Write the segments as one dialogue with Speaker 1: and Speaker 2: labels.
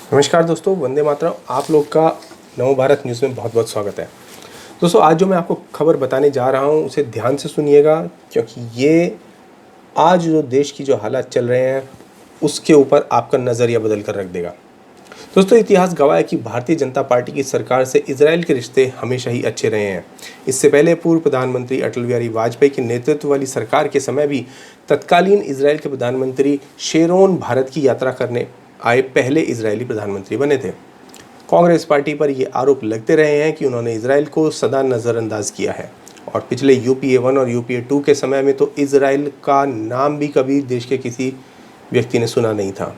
Speaker 1: नमस्कार दोस्तों, वंदे मातरम। आप लोग का नव भारत न्यूज़ में बहुत बहुत स्वागत है। दोस्तों, आज जो मैं आपको खबर बताने जा रहा हूँ उसे ध्यान से सुनिएगा, क्योंकि ये आज जो देश की जो हालात चल रहे हैं उसके ऊपर आपका नज़रिया बदल कर रख देगा। दोस्तों, इतिहास गवाह है कि भारतीय जनता पार्टी की सरकार से इजराइल के रिश्ते हमेशा ही अच्छे रहे हैं। इससे पहले पूर्व प्रधानमंत्री अटल बिहारी वाजपेयी के नेतृत्व वाली सरकार के समय भी तत्कालीन इजराइल के प्रधानमंत्री शेरोन भारत की यात्रा करने आए पहले इजरायली प्रधानमंत्री बने थे। कांग्रेस पार्टी पर ये आरोप लगते रहे हैं कि उन्होंने इजराइल को सदा नज़रअंदाज किया है, और पिछले यूपीए 1 और यूपीए 2 के समय में तो इजराइल का नाम भी कभी देश के किसी व्यक्ति ने सुना नहीं था।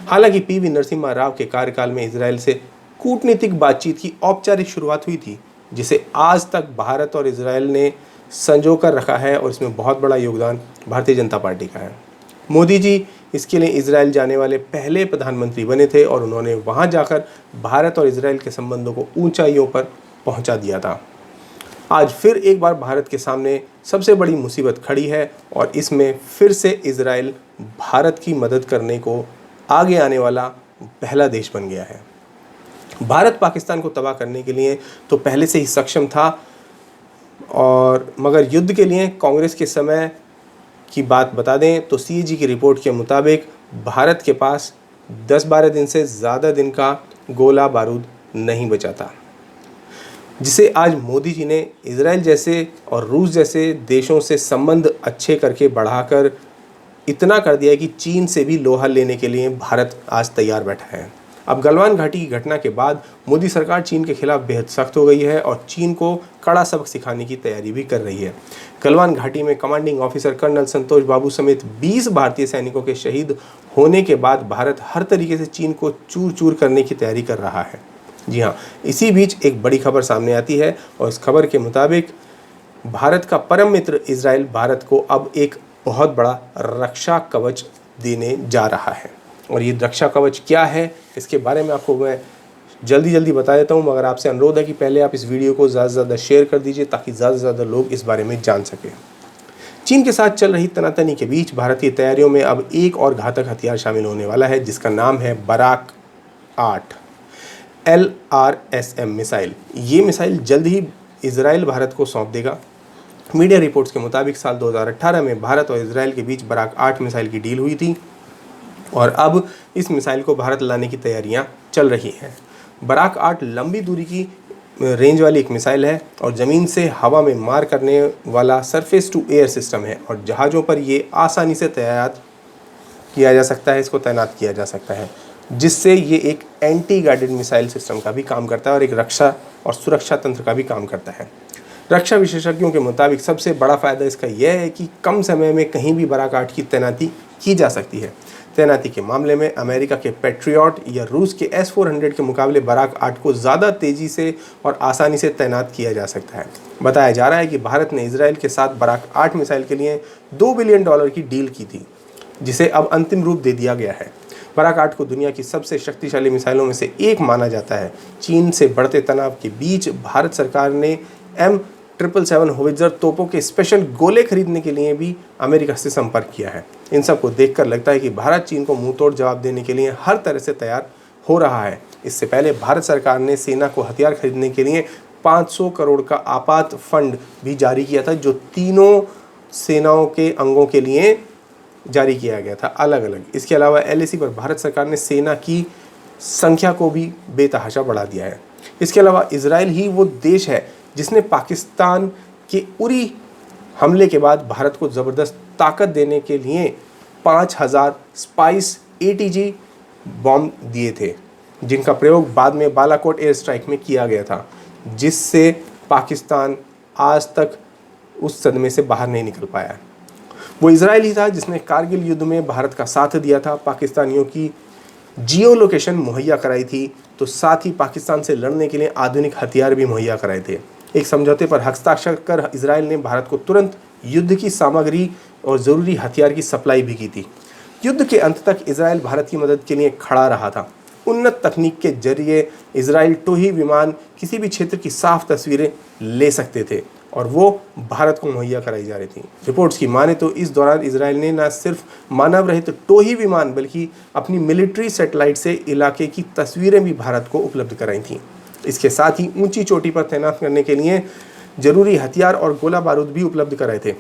Speaker 1: हालांकि पीवी नरसिम्हा राव के कार्यकाल में इजराइल से कूटनीतिक बातचीत की औपचारिक शुरुआत हुई थी, जिसे आज तक भारत और इजराइल ने संजो कर रखा है, और इसमें बहुत बड़ा योगदान भारतीय जनता पार्टी का है। मोदी जी इसके लिए इजराइल जाने वाले पहले प्रधानमंत्री बने थे, और उन्होंने वहां जाकर भारत और इजराइल के संबंधों को ऊंचाइयों पर पहुंचा दिया था। आज फिर एक बार भारत के सामने सबसे बड़ी मुसीबत खड़ी है, और इसमें फिर से इजराइल भारत की मदद करने को आगे आने वाला पहला देश बन गया है। भारत पाकिस्तान को तबाह करने के लिए तो पहले से ही सक्षम था, और मगर युद्ध के लिए कांग्रेस के समय की बात बता दें तो सीएजी की रिपोर्ट के मुताबिक भारत के पास 10-12 दिन से ज़्यादा दिन का गोला बारूद नहीं बचा था, जिसे आज मोदी जी ने इजराइल जैसे और रूस जैसे देशों से संबंध अच्छे करके बढ़ाकर इतना कर दिया है कि चीन से भी लोहा लेने के लिए भारत आज तैयार बैठा है। अब गलवान घाटी की घटना के बाद मोदी सरकार चीन के खिलाफ बेहद सख्त हो गई है, और चीन को कड़ा सबक सिखाने की तैयारी भी कर रही है। गलवान घाटी में कमांडिंग ऑफिसर कर्नल संतोष बाबू समेत 20 भारतीय सैनिकों के शहीद होने के बाद भारत हर तरीके से चीन को चूर चूर करने की तैयारी कर रहा है। जी हाँ, इसी बीच एक बड़ी खबर सामने आती है, और इस खबर के मुताबिक भारत का परम मित्र इजराइल भारत को अब एक बहुत बड़ा रक्षा कवच देने जा रहा है। और ये रक्षा कवच क्या है, इसके बारे में आपको मैं जल्दी बता देता हूँ, मगर आपसे अनुरोध है कि पहले आप इस वीडियो को ज़्यादा से ज़्यादा शेयर कर दीजिए, ताकि ज़्यादा से ज़्यादा लोग इस बारे में जान सकें। चीन के साथ चल रही तनातनी के बीच भारतीय तैयारियों में अब एक और घातक हथियार शामिल होने वाला है, जिसका नाम है बराक 8 LRSM मिसाइल। ये मिसाइल जल्द ही इजराइल भारत को सौंप देगा। मीडिया रिपोर्ट्स के मुताबिक साल 2018 में भारत और इजराइल के बीच बराक 8 मिसाइल की डील हुई थी, और अब इस मिसाइल को भारत लाने की तैयारियां चल रही हैं। बराक 8 लंबी दूरी की रेंज वाली एक मिसाइल है, और ज़मीन से हवा में मार करने वाला सरफेस टू एयर सिस्टम है, और जहाज़ों पर ये आसानी से तैनात किया जा सकता है, इसको तैनात किया जा सकता है, जिससे ये एक एंटी गाइडेड मिसाइल सिस्टम का भी काम करता है, और एक रक्षा और सुरक्षा तंत्र का भी काम करता है। रक्षा विशेषज्ञों के मुताबिक सबसे बड़ा फ़ायदा इसका यह है कि कम समय में कहीं भी बराक 8 की तैनाती की जा सकती है। तैनाती के मामले में अमेरिका के पैट्रियट या रूस के S-400 के मुकाबले बराक 8 को ज़्यादा तेज़ी से और आसानी से तैनात किया जा सकता है। बताया जा रहा है कि भारत ने इजराइल के साथ बराक 8 मिसाइल के लिए $2 बिलियन की डील की थी, जिसे अब अंतिम रूप दे दिया गया है। बराक 8 को दुनिया की सबसे शक्तिशाली मिसाइलों में से एक माना जाता है। चीन से बढ़ते तनाव के बीच भारत सरकार ने M777 होवित्ज़र तोपों के स्पेशल गोले खरीदने के लिए भी अमेरिका से संपर्क किया है। इन सब को देखकर लगता है कि भारत चीन को मुंहतोड़ जवाब देने के लिए हर तरह से तैयार हो रहा है। इससे पहले भारत सरकार ने सेना को हथियार खरीदने के लिए 500 करोड़ का आपात फंड भी जारी किया था, जो तीनों सेनाओं के अंगों के लिए जारी किया गया था अलग अलग। इसके अलावा LAC पर भारत सरकार ने सेना की संख्या को भी बेतहाशा बढ़ा दिया है। इसके अलावा इजराइल ही वो देश है जिसने पाकिस्तान के उरी हमले के बाद भारत को ज़बरदस्त ताकत देने के लिए 5000 स्पाइस ATG बॉम्ब दिए थे, जिनका प्रयोग बाद में बालाकोट एयर स्ट्राइक में किया गया था, जिससे पाकिस्तान आज तक उस सदमे से बाहर नहीं निकल पाया। वो इजराइल ही था जिसने कारगिल युद्ध में भारत का साथ दिया था, पाकिस्तानियों की जियो लोकेशन मुहैया कराई थी, तो साथ ही पाकिस्तान से लड़ने के लिए आधुनिक हथियार भी मुहैया कराए थे। एक समझौते पर हस्ताक्षर कर इजराइल ने भारत को तुरंत युद्ध की सामग्री और ज़रूरी हथियार की सप्लाई भी की थी। युद्ध के अंत तक इजराइल भारत की मदद के लिए खड़ा रहा था। उन्नत तकनीक के जरिए इजराइल टोही विमान किसी भी क्षेत्र की साफ तस्वीरें ले सकते थे। और वो भारत को मुहैया कराई जा रही थी। रिपोर्ट्स की माने तो इस दौरान इजराइल ने न सिर्फ मानव रहित टोही विमान बल्कि अपनी मिलिट्री सैटेलाइट से इलाके की तस्वीरें भी भारत को उपलब्ध कराई थीं। इसके साथ ही ऊंची चोटी पर तैनात करने के लिए जरूरी हथियार और गोला बारूद भी उपलब्ध कराए थे।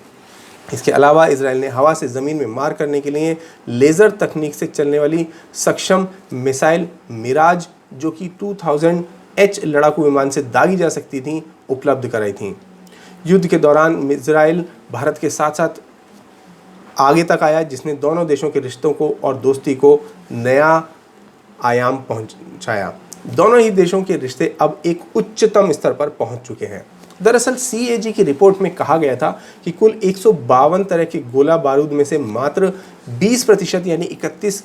Speaker 1: इसके अलावा इजराइल ने हवा से ज़मीन में मार करने के लिए लेज़र तकनीक से चलने वाली सक्षम मिसाइल मिराज, जो कि 2000H लड़ाकू विमान से दागी जा सकती थी, उपलब्ध कराई थी। युद्ध के दौरान इजराइल भारत के साथ साथ आगे तक आया, जिसने दोनों देशों के रिश्तों को और दोस्ती को नया आयाम पहुंचाया। दोनों ही देशों के रिश्ते अब एक उच्चतम स्तर पर पहुंच चुके हैं। दरअसल CAG की रिपोर्ट में कहा गया था कि कुल 152 तरह के गोला बारूद में से मात्र 20% यानी 31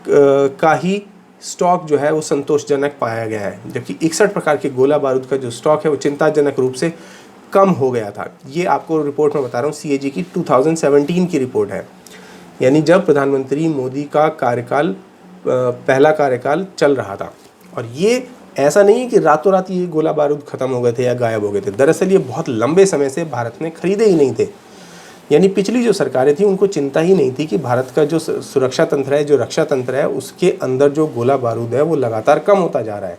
Speaker 1: का ही स्टॉक जो है वो संतोषजनक पाया गया है, जबकि 61 प्रकार के गोला बारूद का जो स्टॉक है वो चिंताजनक रूप से कम हो गया था। ये आपको रिपोर्ट में बता रहा हूँ, CAG की 2017 की रिपोर्ट है, यानी जब प्रधानमंत्री मोदी का कार्यकाल पहला कार्यकाल चल रहा था। और ये ऐसा नहीं है कि रातों रात ये गोला बारूद ख़त्म हो गए थे या गायब हो गए थे। दरअसल ये बहुत लंबे समय से भारत ने खरीदे ही नहीं थे। यानी पिछली जो सरकारें थी उनको चिंता ही नहीं थी कि भारत का जो सुरक्षा तंत्र है, जो रक्षा तंत्र है, उसके अंदर जो गोला बारूद है वो लगातार कम होता जा रहा है।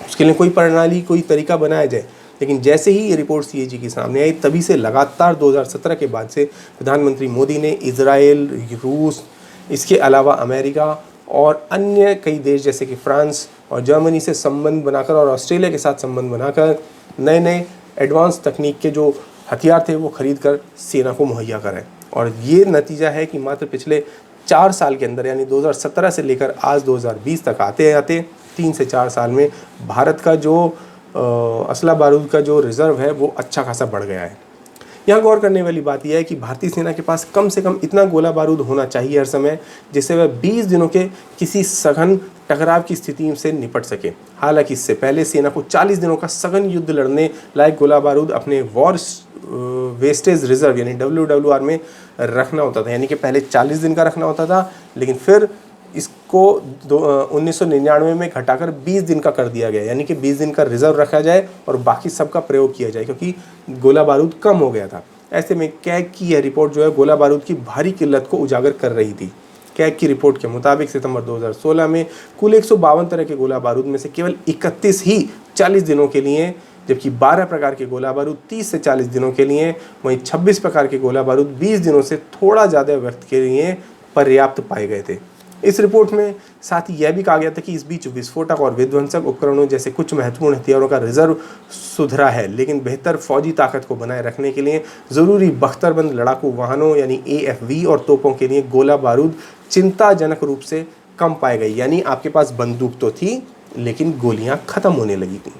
Speaker 1: उसके लिए कोई प्रणाली, कोई तरीका बनाया जाए। लेकिन जैसे ही ये रिपोर्ट CAG के सामने आई, तभी से लगातार 2017 के बाद से प्रधानमंत्री मोदी ने इजराइल, रूस, इसके अलावा अमेरिका और अन्य कई देश जैसे कि फ्रांस और जर्मनी से संबंध बनाकर और ऑस्ट्रेलिया के साथ संबंध बनाकर नए नए एडवांस तकनीक के जो हथियार थे वो खरीद कर सेना को मुहैया कराएं। और ये नतीजा है कि मात्र पिछले 4 साल के अंदर, यानी 2017 से लेकर आज 2020 तक आते आते 3 से 4 साल में भारत का जो असला बारूद का जो रिज़र्व है वो अच्छा खासा बढ़ गया है। यहाँ गौर करने वाली बात यह है कि भारतीय सेना के पास कम से कम इतना गोला बारूद होना चाहिए हर समय, जिससे वह 20 दिनों के किसी सघन टकराव की स्थिति से निपट सके। हालांकि इससे पहले सेना को 40 दिनों का सघन युद्ध लड़ने लायक गोला बारूद अपने वॉर वेस्टेज रिजर्व यानी WWR में रखना होता था। यानी कि पहले 40 दिन का रखना होता था, लेकिन फिर इसको 1999 में घटाकर 20 दिन का कर दिया गया। यानी कि 20 दिन का रिजर्व रखा जाए और बाकी सबका प्रयोग किया जाए, क्योंकि गोला बारूद कम हो गया था। ऐसे में कैग की यह रिपोर्ट जो है गोला बारूद की भारी किल्लत को उजागर कर रही थी। कैग की रिपोर्ट के मुताबिक सितंबर 2016 में कुल 152 तरह के गोला बारूद में से केवल 31 ही 40 दिनों के लिए, जबकि 12 प्रकार के गोला बारूद 30 से 40 दिनों के लिए, वहीं 26 प्रकार के गोला बारूद 20 दिनों से थोड़ा ज़्यादा वक्त के लिए पर्याप्त पाए गए थे। इस रिपोर्ट में साथ ही यह भी कहा गया था कि इस बीच विस्फोटक और विध्वंसक उपकरणों जैसे कुछ महत्वपूर्ण हथियारों का रिजर्व सुधरा है, लेकिन बेहतर फौजी ताकत को बनाए रखने के लिए ज़रूरी बख्तरबंद लड़ाकू वाहनों यानी AFV और तोपों के लिए गोला बारूद चिंताजनक रूप से कम पाए गए। यानी आपके पास बंदूक तो थी, लेकिन गोलियां ख़त्म होने लगी थी।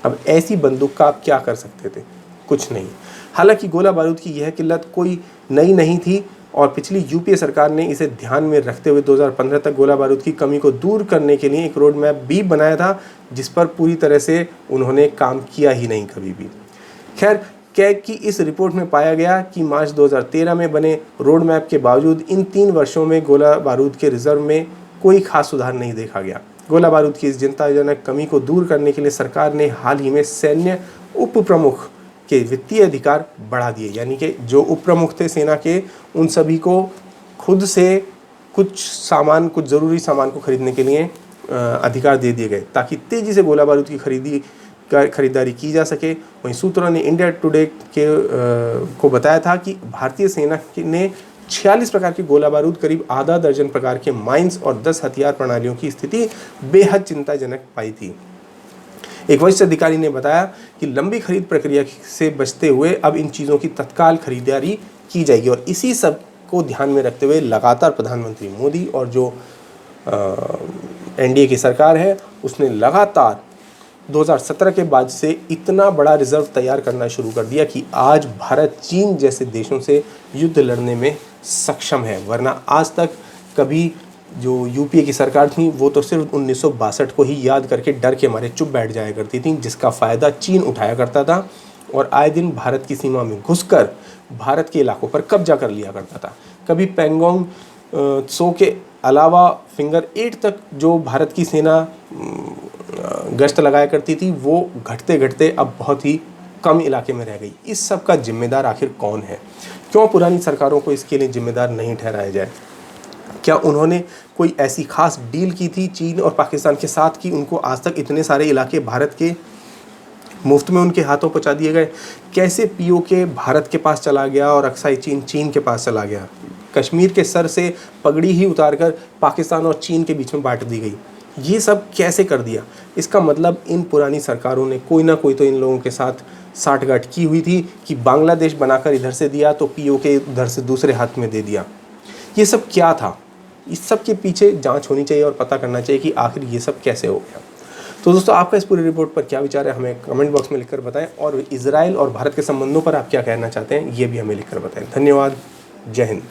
Speaker 1: अब ऐसी बंदूक का आप क्या कर सकते थे? कुछ नहीं। हालांकि गोला बारूद की यह किल्लत कोई नई नहीं थी और पिछली UPA सरकार ने इसे ध्यान में रखते हुए 2015 तक गोला बारूद की कमी को दूर करने के लिए एक रोड मैप भी बनाया था, जिस पर पूरी तरह से उन्होंने काम किया ही नहीं कभी भी। खैर, कैग की इस रिपोर्ट में पाया गया कि मार्च 2013 में बने रोड मैप के बावजूद इन 3 वर्षों में गोला बारूद के रिजर्व में कोई खास सुधार नहीं देखा गया। गोला बारूद की इस चिंताजनक कमी को दूर करने के लिए सरकार ने हाल ही में सैन्य उप प्रमुख के वित्तीय अधिकार बढ़ा दिए। यानी कि जो उप प्रमुख थे सेना के, उन सभी को खुद से कुछ ज़रूरी सामान को खरीदने के लिए अधिकार दे दिए गए, ताकि तेज़ी से गोला बारूद की खरीदारी की जा सके। वहीं सूत्रों ने इंडिया टुडे को बताया था कि भारतीय सेना ने 46 प्रकार के गोला बारूद, करीब आधा दर्जन प्रकार के माइंस और 10 हथियार प्रणालियों की स्थिति बेहद चिंताजनक पाई थी। एक वरिष्ठ अधिकारी ने बताया कि लंबी खरीद प्रक्रिया से बचते हुए अब इन चीज़ों की तत्काल खरीदारी की जाएगी। और इसी सब को ध्यान में रखते हुए लगातार प्रधानमंत्री मोदी और जो NDA की सरकार है, उसने लगातार 2017 के बाद से इतना बड़ा रिजर्व तैयार करना शुरू कर दिया कि आज भारत चीन जैसे देशों से युद्ध लड़ने में सक्षम है। वरना आज तक कभी जो UPA की सरकार थी वो तो सिर्फ 1962 को ही याद करके डर के मारे चुप बैठ जाया करती थी, जिसका फ़ायदा चीन उठाया करता था और आए दिन भारत की सीमा में घुसकर भारत के इलाकों पर कब्जा कर लिया करता था। कभी पैंगोंग त्सो के अलावा फिंगर 8 तक जो भारत की सेना गश्त लगाया करती थी, वो घटते घटते अब बहुत ही कम इलाके में रह गई। इस सब का जिम्मेदार आखिर कौन है? क्यों पुरानी सरकारों को इसके लिए जिम्मेदार नहीं ठहराया जाए? क्या उन्होंने कोई ऐसी खास डील की थी चीन और पाकिस्तान के साथ कि उनको आज तक इतने सारे इलाके भारत के मुफ्त में उनके हाथों पहुंचा दिए गए? कैसे पीओके भारत के पास चला गया और अक्साई चीन चीन के पास चला गया? कश्मीर के सर से पगड़ी ही उतारकर पाकिस्तान और चीन के बीच में बांट दी गई। ये सब कैसे कर दिया? इसका मतलब इन पुरानी सरकारों ने कोई ना कोई तो इन लोगों के साथ साठगांठ की हुई थी कि बांग्लादेश बनाकर इधर से दिया तो पीओके उधर से दूसरे हाथ में दे दिया। ये सब क्या था? इस सब के पीछे जांच होनी चाहिए और पता करना चाहिए कि आखिर ये सब कैसे हो गया। तो दोस्तों, आपका इस पूरी रिपोर्ट पर क्या विचार है हमें कमेंट बॉक्स में लिखकर बताएं, और इजराइल और भारत के संबंधों पर आप क्या कहना चाहते हैं ये भी हमें लिखकर बताएं। धन्यवाद। जय हिंद।